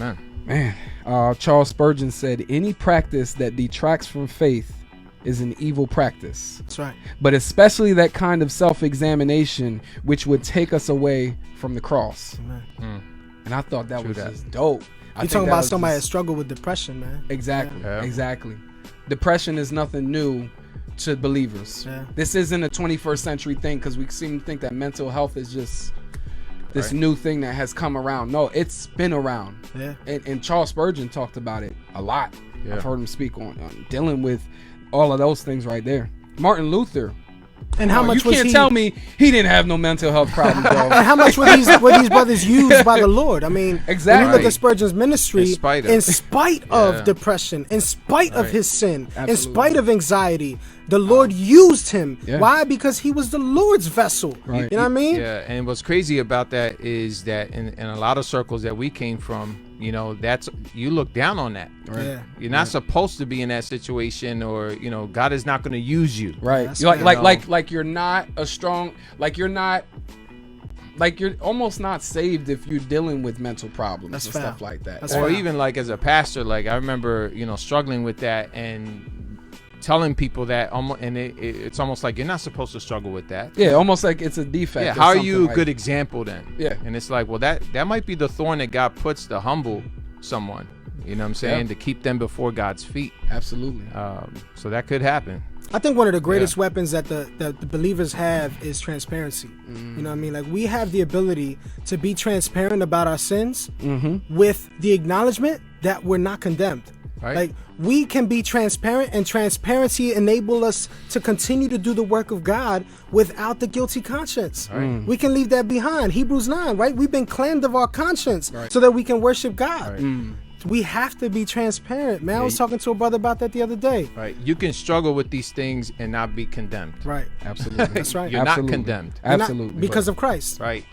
Amen. Man, Charles Spurgeon said, any practice that detracts from faith is an evil practice. That's right. But especially that kind of self-examination which would take us away from the cross. Amen. And I thought that True was that. just dope. You're talking about somebody that struggled with depression, man. Exactly. Yeah. Exactly. Depression is nothing new to believers. Yeah. This isn't a 21st century thing, because we seem to think that mental health is just this Right. new thing that has come around. No, it's been around. Yeah. And Charles Spurgeon talked about it a lot. Yeah. I've heard him speak on dealing with all of those things right there. Martin Luther. And how much you was can't he? tell me he didn't have no mental health problems, bro. And how much were these brothers used by the Lord? I mean, Exactly. when you look at Spurgeon's ministry, In spite of. of depression, in spite of Right. his sin, in Absolutely. spite of anxiety, the Lord used him. Yeah. Why? Because he was the Lord's vessel. Right. You know what I mean? Yeah, and what's crazy about that is that in a lot of circles that we came from, you know, that's, you look down on that. Right. Yeah. You're not supposed to be in that situation, or, you know, God is not going to use you. Right. That's You're fair. like you're not a strong, like you're almost not saved if you're dealing with mental problems That's and fair. stuff like that. That's Or fair. even like as a pastor, like I remember, you know, struggling with that and telling people that, and it's almost like you're not supposed to struggle with that. Yeah, almost like it's a defect. Yeah, or how are something you a like- good example then? Yeah. And it's like, well, that might be the thorn that God puts to humble someone. You know what I'm saying? Yeah. To keep them before God's feet. Absolutely. So that could happen. I think one of the greatest weapons that the believers have is transparency. You know what I mean? Like, we have the ability to be transparent about our sins with the acknowledgement that we're not condemned. Right. Like, we can be transparent, and transparency enable us to continue to do the work of God without the guilty conscience. Right. We can leave that behind. Hebrews 9, right? We've been cleansed of our conscience Right. so that we can worship God. Right. We have to be transparent, man. I was Yeah. talking to a brother about that the other day. Right. You can struggle with these things and not be condemned. Right. Absolutely. That's right. You're Absolutely. not condemned. You're not- Absolutely. because of Christ. Right.